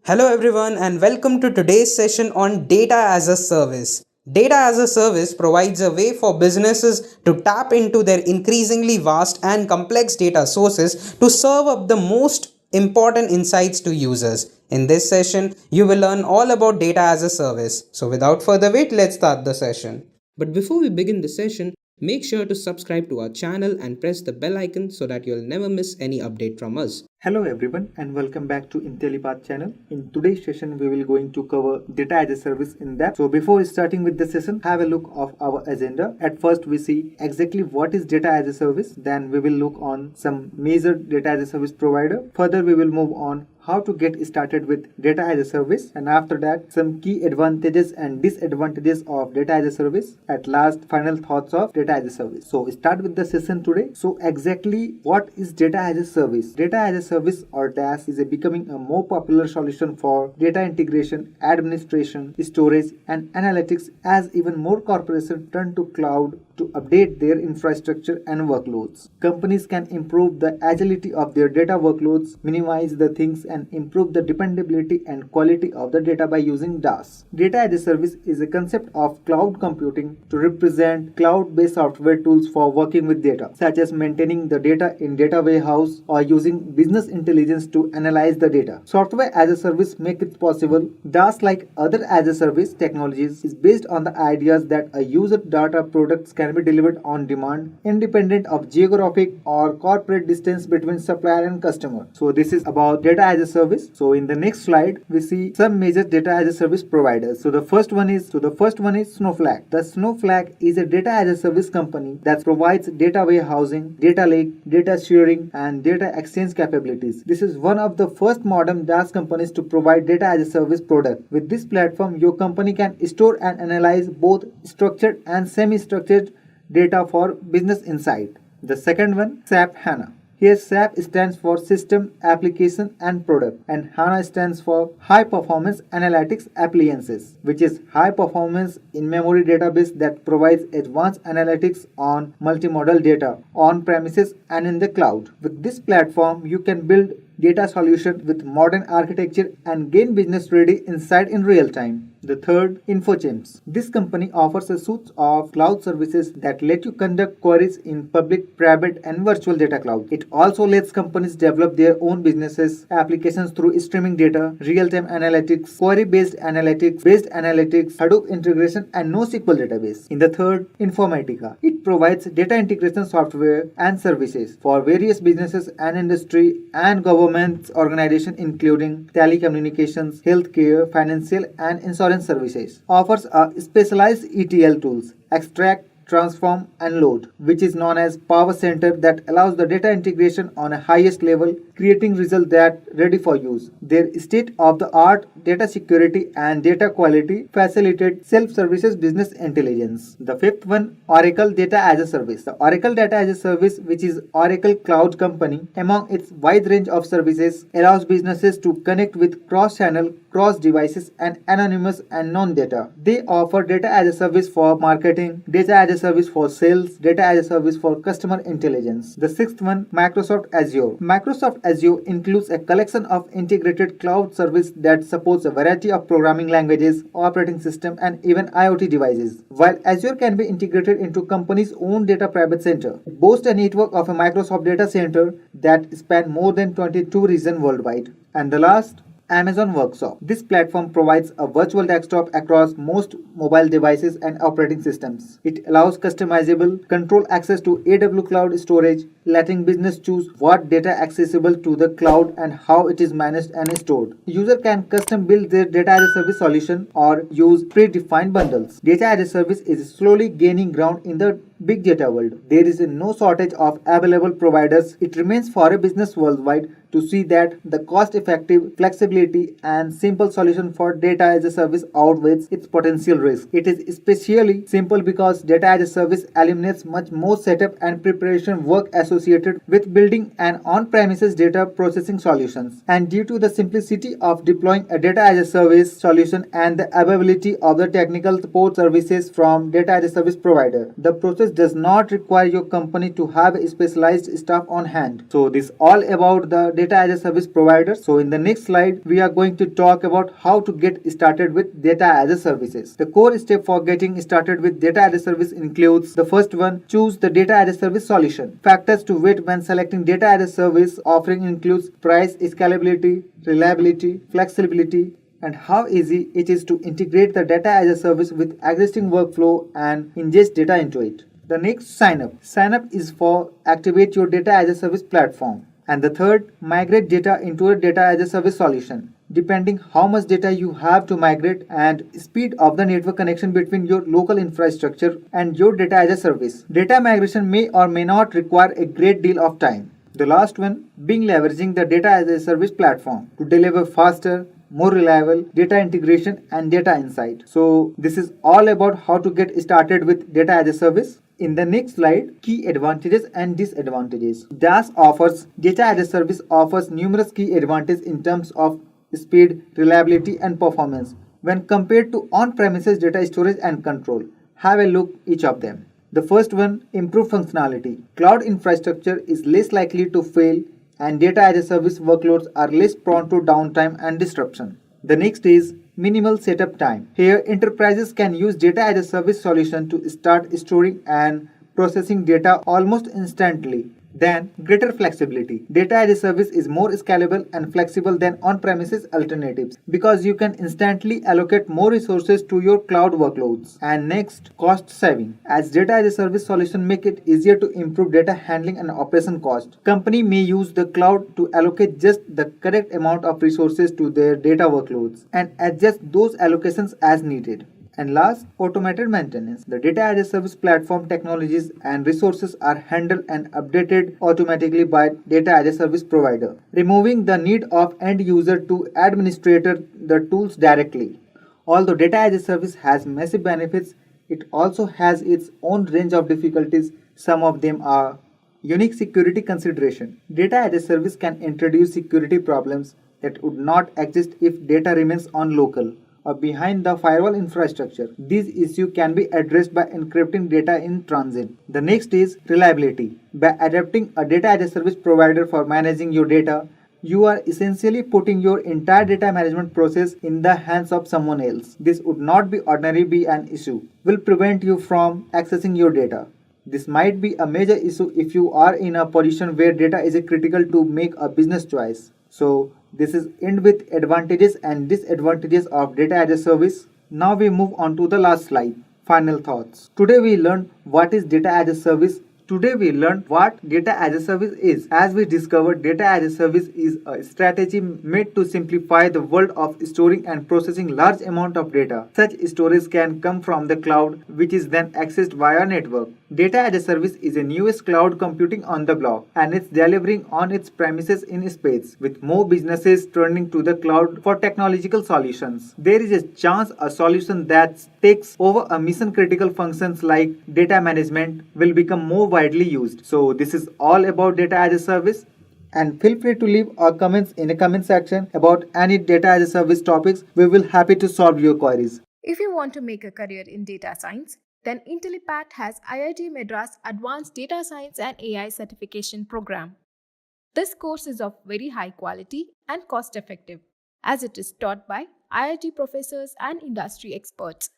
Hello everyone and welcome to today's session on Data as a Service. Data as a Service provides a way for businesses to tap into their increasingly vast and complex data sources to serve up the most important insights to users. In this session, you will learn all about Data as a Service. So without further wait, let's start the session. But before we begin the session, make sure to subscribe to our channel and press the bell icon so that you'll never miss any update from us. Hello everyone and welcome back to Intellipaat channel. In today's session we will going to cover data as a service in depth. So before starting with the session, have a look of our agenda. At first we see exactly what is data as a service. Then we will look on some major data as a service provider. Further we will move on how to get started with data as a service, and after that some key advantages and disadvantages of data as a service. At last, final thoughts of data as a service. So start with the session today. So exactly what is data as a service? Data as a service or DaaS is becoming a more popular solution for data integration, administration, storage and analytics as even more corporations turn to cloud to update their infrastructure and workloads. Companies can improve the agility of their data workloads, minimize the things and improve the dependability and quality of the data by using DaaS. Data as a service is a concept of cloud computing to represent cloud-based software tools for working with data, such as maintaining the data in data warehouse or using business intelligence to analyze the data. Software as a service make it possible. DaaS, like other as a service technologies, is based on the ideas that a user data products can be delivered on demand, independent of geographic or corporate distance between supplier and customer. So this is about data as a service. So in the next slide, we see some major data as a service providers. So the first one is Snowflake. The Snowflake is a data as a service company that provides data warehousing, data lake, data sharing, and data exchange capabilities. This is one of the first modern DaaS companies to provide data as a service product. With this platform, your company can store and analyze both structured and semi-structured data for business insight. The second one, SAP HANA. Here SAP stands for System, Application and Product, and HANA stands for High Performance Analytics Appliances, which is high performance in-memory database that provides advanced analytics on multimodal data on premises and in the cloud. With this platform, you can build data solution with modern architecture and gain business-ready insight in real time. The third, InfoChimps. This company offers a suite of cloud services that let you conduct queries in public, private, and virtual data cloud. It also lets companies develop their own businesses applications through streaming data, real-time analytics, query-based analytics, Hadoop integration, and NoSQL database. In the third, Informatica. It provides data integration software and services for various businesses and industry and government organizations, including telecommunications, healthcare, financial, and insurance services. Offers a specialized ETL tools, extract, transform and load, which is known as Power Center, that allows the data integration on a highest level, creating results that ready for use. Their state-of-the-art data security and data quality facilitate self-services business intelligence. The fifth one, Oracle Data as a Service. The Oracle Data as a Service, which is Oracle Cloud Company, among its wide range of services, allows businesses to connect with cross-channel, cross-devices and anonymous and non-data. They offer data as a service for marketing, data as a service for sales, data as a service for customer intelligence. The sixth one, Microsoft Azure. Microsoft Azure includes a collection of integrated cloud service that supports a variety of programming languages, operating system, and even IoT devices. While Azure can be integrated into companies' own data private center, it boasts a network of a Microsoft data center that span more than 22 regions worldwide. And the last, Amazon Workshop. This platform provides a virtual desktop across most mobile devices and operating systems. It allows customizable control access to AWS cloud storage, letting business choose what data accessible to the cloud and how it is managed and stored. User can custom build their data as a service solution or use predefined bundles. Data as a service is slowly gaining ground in the big data world. There is no shortage of available providers. It remains for a business worldwide to see that the cost-effective, flexibility, and simple solution for data as a service outweighs its potential risk. It is especially simple because data as a service eliminates much more setup and preparation work associated with building an on-premises data processing solutions. And due to the simplicity of deploying a data as a service solution and the availability of the technical support services from data as a service provider, the process services does not require your company to have a specialized staff on hand. So this all about the data as a service provider. So in the next slide, we are going to talk about how to get started with data as a services. The core step for getting started with data as a service includes the first one, choose the data as a service solution. Factors to weight when selecting data as a service offering includes price, scalability, reliability, flexibility, and how easy it is to integrate the data as a service with existing workflow and ingest data into it. The next, sign up. Sign up is for activate your data as a service platform. And the third, migrate data into a data as a service solution. Depending how much data you have to migrate and speed of the network connection between your local infrastructure and your data as a service. Data migration may or may not require a great deal of time. The last one, being leveraging the data as a service platform to deliver faster, more reliable data integration and data insight. So this is all about how to get started with data as a service. In the next slide, key advantages and disadvantages. DaaS offers data as a service offers numerous key advantages in terms of speed, reliability and performance when compared to on-premises data storage and control. Have a look each of them. The first one, improved functionality. Cloud infrastructure is less likely to fail and data as a service workloads are less prone to downtime and disruption. The next is minimal setup time. Here, enterprises can use data as a service solution to start storing and processing data almost instantly. Then, greater flexibility. Data as a service is more scalable and flexible than on-premises alternatives because you can instantly allocate more resources to your cloud workloads. And next, cost saving. As data as a service solution make it easier to improve data handling and operation cost. Company may use the cloud to allocate just the correct amount of resources to their data workloads and adjust those allocations as needed. And last, automated maintenance. The data as a service platform technologies and resources are handled and updated automatically by data as a service provider, removing the need of end user to administrate the tools directly. Although data as a service has massive benefits, it also has its own range of difficulties. Some of them are unique security consideration. Data as a service can introduce security problems that would not exist if data remains on local or behind the firewall infrastructure. These issues can be addressed by encrypting data in transit. The next is reliability. By adapting a data as a service provider for managing your data, you are essentially putting your entire data management process in the hands of someone else. This would not be ordinarily be an issue. Will prevent you from accessing your data. This might be a major issue if you are in a position where data is critical to make a business choice. So this is end with advantages and disadvantages of data as a service. Now we move on to the last slide. Final thoughts. Today we learned what is data as a service. Today we learned what data as a service is. As we discovered, data as a service is a strategy made to simplify the world of storing and processing large amount of data. Such storage can come from the cloud, which is then accessed via network. Data as a service is the newest cloud computing on the block, and it's delivering on its premises in space, with more businesses turning to the cloud for technological solutions. There is a chance a solution that takes over a mission critical functions like data management will become more widely used. So this is all about data as a service. And feel free to leave our comments in the comment section about any data as a service topics. We will happy to solve your queries. If you want to make a career in data science, then Intellipaat has IIT Madras Advanced Data Science and AI Certification Program. This course is of very high quality and cost effective, as it is taught by IIT professors and industry experts.